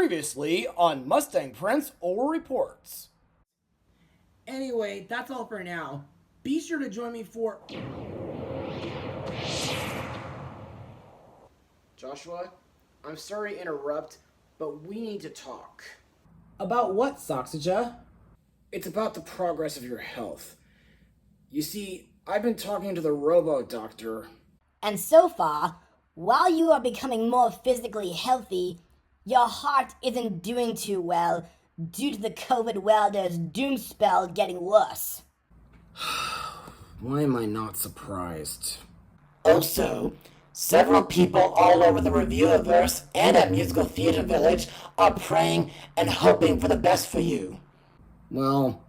Previously on Mustang Prince Orro Reports. Anyway, that's all for now. Be sure to join me for... Joshua, I'm sorry to interrupt, but we need to talk. About what, Soxujah? It's about the progress of your health. You see, I've been talking to the robo-doctor. And so far, while you are becoming more physically healthy, your heart isn't doing too well due to the COVID welder's doom spell getting worse. Why am I not surprised? Also, several people all over the Reviewiverse and at Musical Theater Village are praying and hoping for the best for you. Well,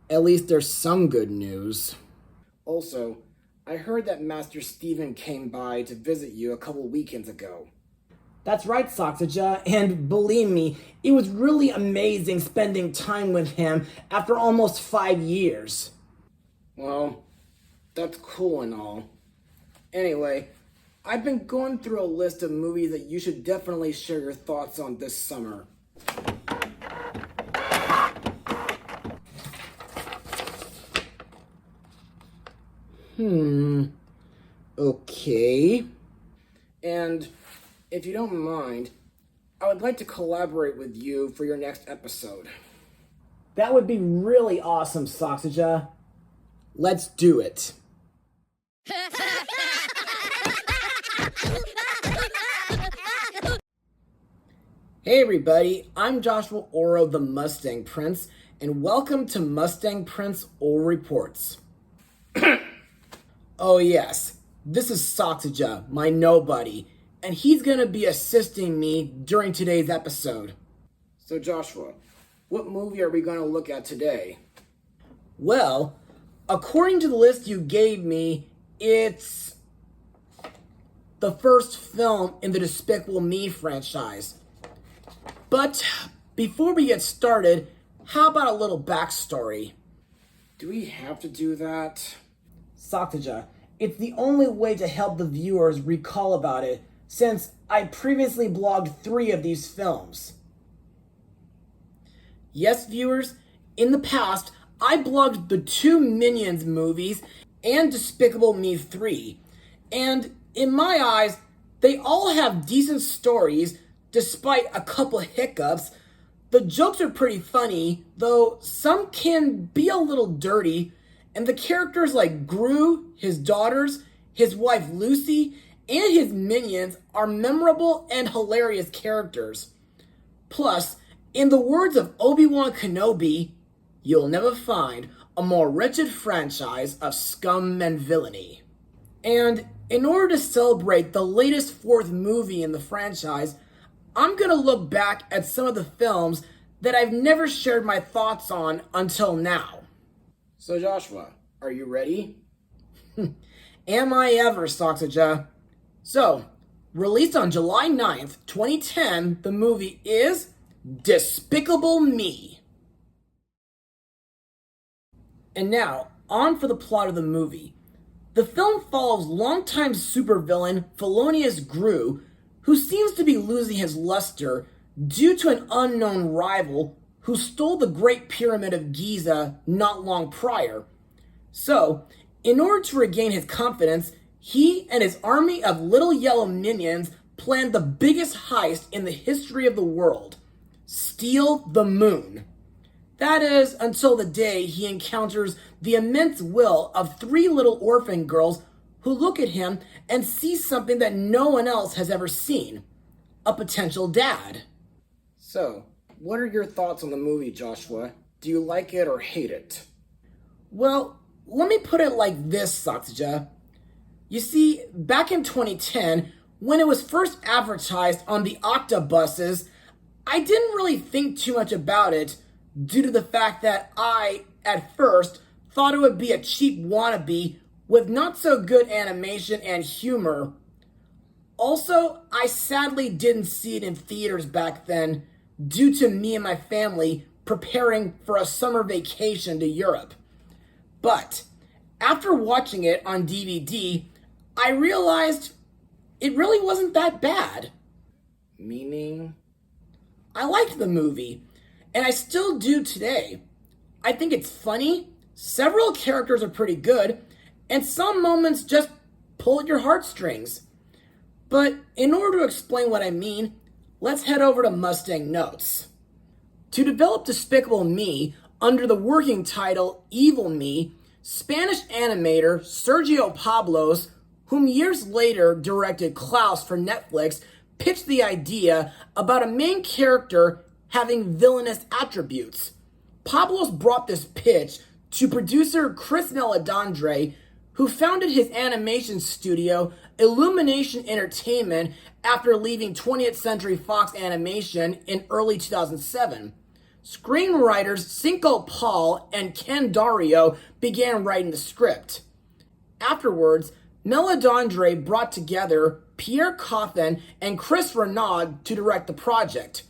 at least there's some good news. Also, I heard that Master Stephen came by to visit you a couple weekends ago. That's right, Soxujah, and believe me, it was really amazing spending time with him after almost 5 years. Well, that's cool and all. Anyway, I've been going through a list of movies that you should definitely share your thoughts on this summer. Okay. And if you don't mind, I would like to collaborate with you for your next episode. That would be really awesome, Soxujah. Let's do it. Hey everybody, I'm Joshua Orro, the Mustang Prince, and welcome to Mustang Prince Orro Reports. Oh yes, this is Soxujah, my nobody, and he's gonna be assisting me during today's episode. So Joshua, what movie are we gonna look at today? Well, according to the list you gave me, it's the first film in the Despicable Me franchise. But before we get started, how about a little backstory? Do we have to do that? Soxujah, it's the only way to help the viewers recall about it, since I previously blogged 3 of these films. Yes, viewers, in the past, I blogged the 2 Minions movies and Despicable Me 3, and in my eyes, they all have decent stories despite a couple hiccups. The jokes are pretty funny, though some can be a little dirty, and the characters like Gru, his daughters, his wife Lucy, and his minions are memorable and hilarious characters. Plus, in the words of Obi-Wan Kenobi, you'll never find a more wretched franchise of scum and villainy. And in order to celebrate the latest 4th movie in the franchise, I'm gonna look back at some of the films that I've never shared my thoughts on until now. So Joshua, are you ready? Am I ever, Soxujah? So, released on July 9th, 2010, the movie is Despicable Me. And now, on for the plot of the movie. The film follows longtime supervillain Felonious Gru, who seems to be losing his luster due to an unknown rival who stole the Great Pyramid of Giza not long prior. So, in order to regain his confidence, he and his army of little yellow minions planned the biggest heist in the history of the world: steal the moon. That is, until the day he encounters the immense will of 3 little orphan girls who look at him and see something that no one else has ever seen: a potential dad. So, what are your thoughts on the movie, Joshua? Do you like it or hate it? Well, let me put it like this, Soxujah. You see, back in 2010, when it was first advertised on the octobuses, I didn't really think too much about it due to the fact that I, at first, thought it would be a cheap wannabe with not so good animation and humor. Also, I sadly didn't see it in theaters back then due to me and my family preparing for a summer vacation to Europe. But after watching it on DVD, I realized it really wasn't that bad. Meaning? I liked the movie, and I still do today. I think it's funny, several characters are pretty good, and some moments just pull at your heartstrings. But in order to explain what I mean, let's head over to Mustang Notes. To develop Despicable Me under the working title Evil Me, Spanish animator Sergio Pablos, whom years later directed Klaus for Netflix, pitched the idea about a main character having villainous attributes. Pablos brought this pitch to producer Chris Meledandri, who founded his animation studio Illumination Entertainment after leaving 20th Century Fox Animation in early 2007. Screenwriters Cinco Paul and Ken Dario began writing the script. Afterwards, Meledandri brought together Pierre Coffin and Chris Renaud to direct the project.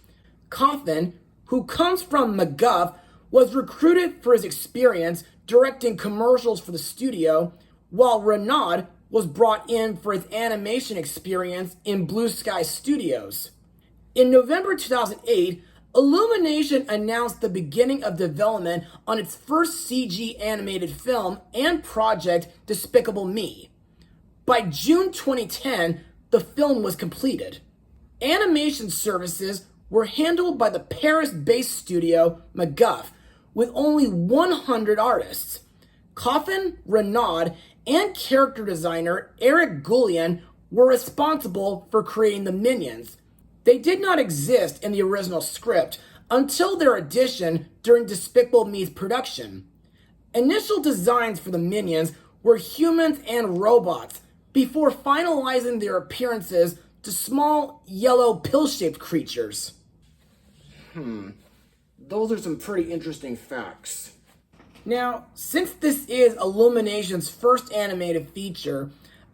Coffin, who comes from MacGuff, was recruited for his experience directing commercials for the studio, while Renaud was brought in for his animation experience in Blue Sky Studios. In November 2008, Illumination announced the beginning of development on its first CG animated film and project, Despicable Me. By June 2010, the film was completed. Animation services were handled by the Paris-based studio MacGuff, with only 100 artists. Coffin, Renaud, and character designer Eric Goulian were responsible for creating the Minions. They did not exist in the original script until their addition during Despicable Me's production. Initial designs for the Minions were humans and robots, before finalizing their appearances to small, yellow, pill-shaped creatures. Those are some pretty interesting facts. Now, since this is Illumination's first animated feature,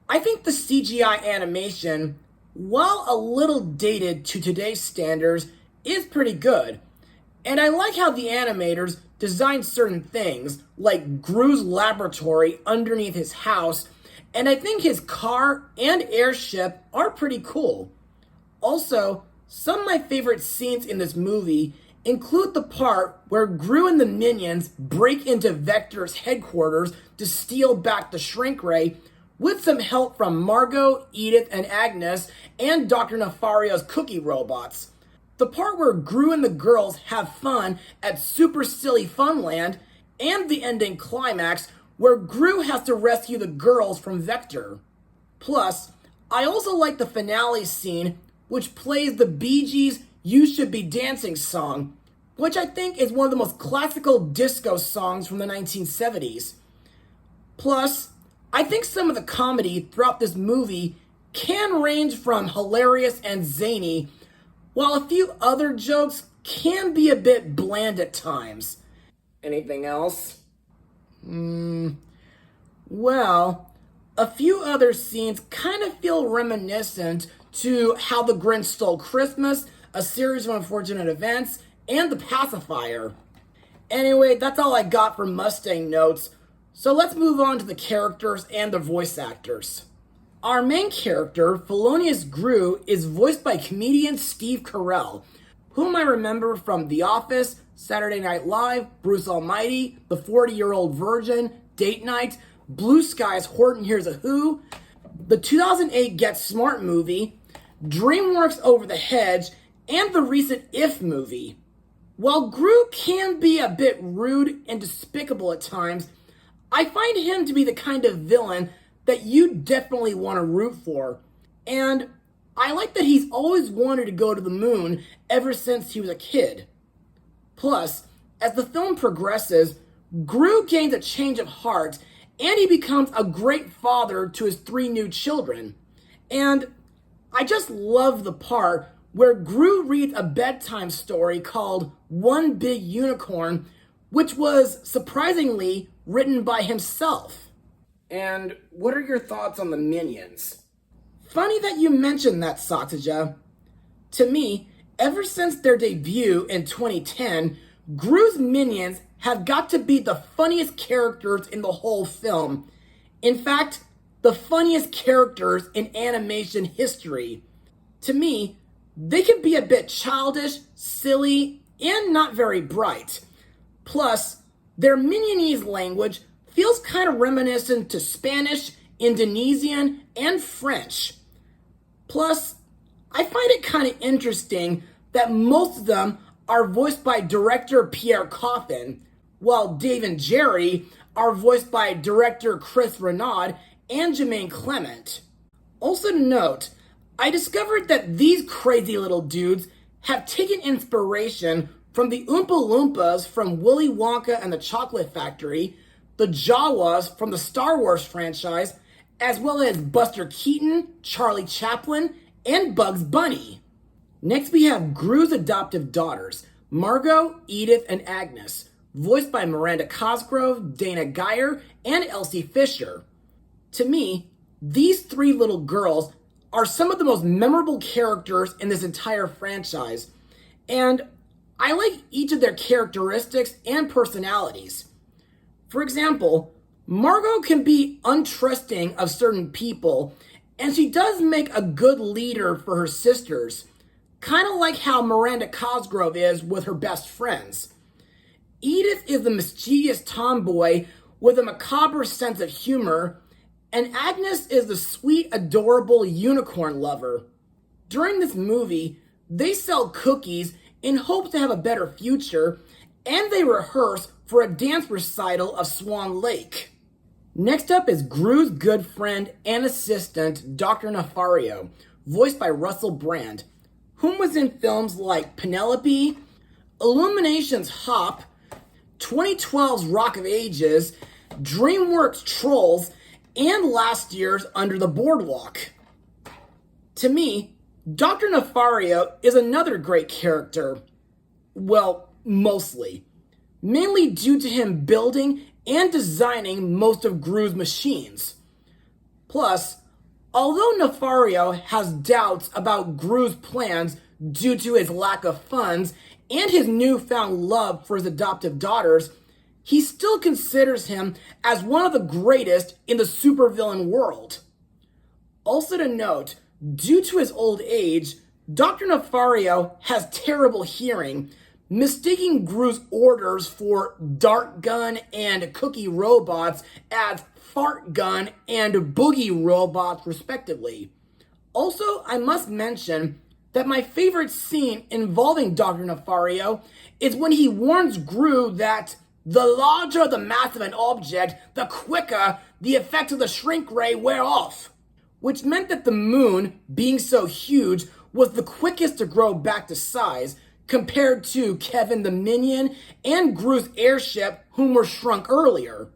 I think the CGI animation, while a little dated to today's standards, is pretty good. And I like how the animators designed certain things, like Gru's laboratory underneath his house, and I think his car and airship are pretty cool. Also, some of my favorite scenes in this movie include the part where Gru and the Minions break into Vector's headquarters to steal back the shrink ray, with some help from Margot, Edith, and Agnes, and Dr. Nefario's cookie robots. The part where Gru and the girls have fun at Super Silly Funland, and the ending climax where Gru has to rescue the girls from Vector. Plus, I also like the finale scene, which plays the Bee Gees' You Should Be Dancing song, which I think is one of the most classical disco songs from the 1970s. Plus, I think some of the comedy throughout this movie can range from hilarious and zany, while a few other jokes can be a bit bland at times. Anything else? Well, a few other scenes kind of feel reminiscent to How the Grinch Stole Christmas, A Series of Unfortunate Events, and The Pacifier. Anyway, that's all I got for Mustang Notes, so let's move on to the characters and the voice actors. Our main character, Felonious Gru, is voiced by comedian Steve Carell, whom I remember from The Office, Saturday Night Live, Bruce Almighty, The 40-Year-Old Virgin, Date Night, Blue Skies, Horton Hears a Who, the 2008 Get Smart movie, DreamWorks Over the Hedge, and the recent If movie. While Gru can be a bit rude and despicable at times, I find him to be the kind of villain that you definitely want to root for. And I like that he's always wanted to go to the moon ever since he was a kid. Plus, as the film progresses, Gru gains a change of heart and he becomes a great father to his 3 new children. And I just love the part where Gru reads a bedtime story called One Big Unicorn, which was surprisingly written by himself. And what are your thoughts on the Minions? Funny that you mentioned that, Soxujah. To me, ever since their debut in 2010, Gru's Minions have got to be the funniest characters in the whole film. In fact, the funniest characters in animation history. To me, they can be a bit childish, silly, and not very bright. Plus, their Minionese language feels kind of reminiscent to Spanish, Indonesian, and French. Plus, I find it kind of interesting that most of them are voiced by director Pierre Coffin, while Dave and Jerry are voiced by director Chris Renaud and Jermaine Clement. Also to note, I discovered that these crazy little dudes have taken inspiration from the Oompa Loompas from Willy Wonka and the Chocolate Factory, the Jawas from the Star Wars franchise, as well as Buster Keaton, Charlie Chaplin, and Bugs Bunny. Next we have Gru's adoptive daughters, Margot, Edith, and Agnes, voiced by Miranda Cosgrove, Dana Geyer, and Elsie Fisher. To me, these three little girls are some of the most memorable characters in this entire franchise, and I like each of their characteristics and personalities. For example, Margot can be untrusting of certain people, and she does make a good leader for her sisters, kind of like how Miranda Cosgrove is with her best friends. Edith is the mischievous tomboy with a macabre sense of humor, and Agnes is the sweet, adorable unicorn lover. During this movie, they sell cookies in hopes to have a better future, and they rehearse for a dance recital of Swan Lake. Next up is Gru's good friend and assistant, Dr. Nefario, voiced by Russell Brand, whom was in films like Penelope, Illumination's Hop, 2012's Rock of Ages, DreamWorks' Trolls, and last year's Under the Boardwalk. To me, Dr. Nefario is another great character. Well, mostly. Mainly due to him building and designing most of Gru's machines. Plus, although Nefario has doubts about Gru's plans due to his lack of funds and his newfound love for his adoptive daughters, he still considers him as one of the greatest in the supervillain world. Also to note, due to his old age, Dr. Nefario has terrible hearing, mistaking Gru's orders for dart gun and cookie robots as fart gun and boogie robots respectively. Also, I must mention that my favorite scene involving Dr. Nefario is when he warns Gru that the larger the mass of an object, the quicker the effects of the shrink ray wear off. Which meant that the moon, being so huge, was the quickest to grow back to size, compared to Kevin the Minion and Gru's airship, whom were shrunk earlier.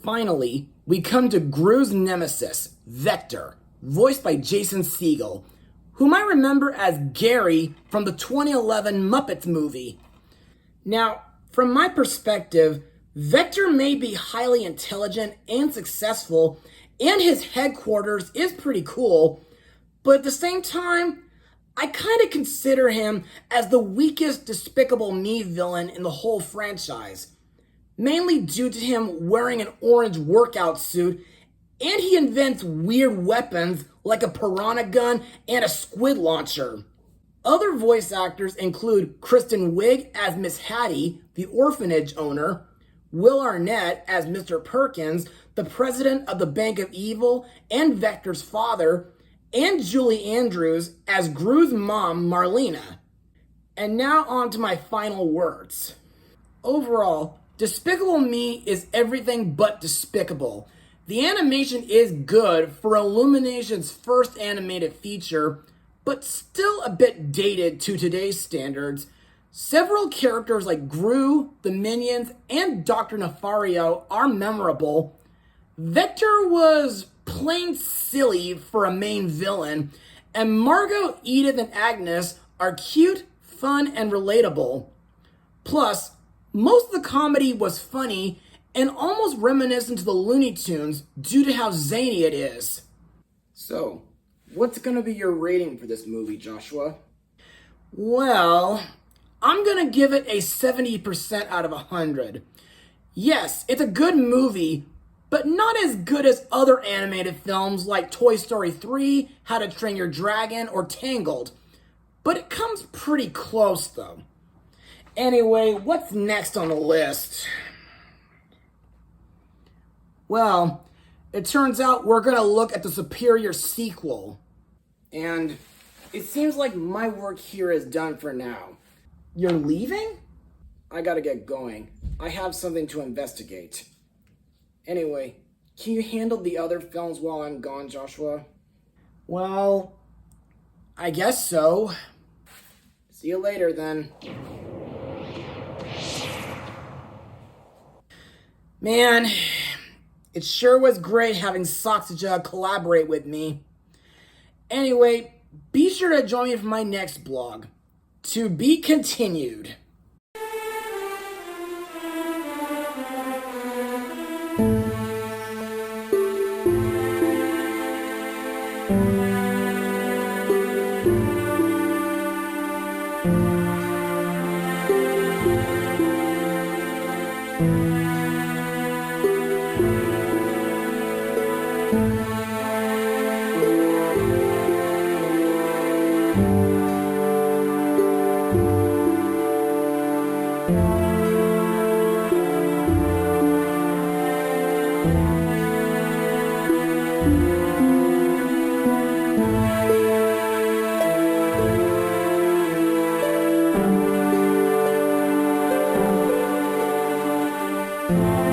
Finally, we come to Gru's nemesis, Vector, voiced by Jason Segel, whom I remember as Gary from the 2011 Muppets movie. Now, from my perspective, Vector may be highly intelligent and successful, and his headquarters is pretty cool, but at the same time, I kind of consider him as the weakest Despicable Me villain in the whole franchise, mainly due to him wearing an orange workout suit, and he invents weird weapons like a piranha gun and a squid launcher. Other voice actors include Kristen Wiig as Miss Hattie, the orphanage owner, Will Arnett as Mr. Perkins, the president of the Bank of Evil and Vector's father, and Julie Andrews as Gru's mom, Marlena. And now on to my final words. Overall, Despicable Me is everything but despicable. The animation is good for Illumination's first animated feature, but still a bit dated to today's standards. Several characters like Gru, the Minions, and Dr. Nefario are memorable. Vector was plain silly for a main villain, and Margot, Edith, and Agnes are cute, fun, and relatable. Plus, most of the comedy was funny and almost reminiscent to the Looney Tunes due to how zany it is. So, what's going to be your rating for this movie, Joshua? Well, I'm going to give it a 70% out of 100. Yes, it's a good movie, but not as good as other animated films like Toy Story 3, How to Train Your Dragon, or Tangled. but it comes pretty close though. Anyway, what's next on the list? Well, it turns out we're gonna look at the superior sequel. And it seems like my work here is done for now. You're leaving? I gotta get going. I have something to investigate. Anyway, can you handle the other films while I'm gone, Joshua? Well, I guess so. See you later then. Man, it sure was great having Soxujah collaborate with me. Anyway, be sure to join me for my next blog. To be continued. Bye.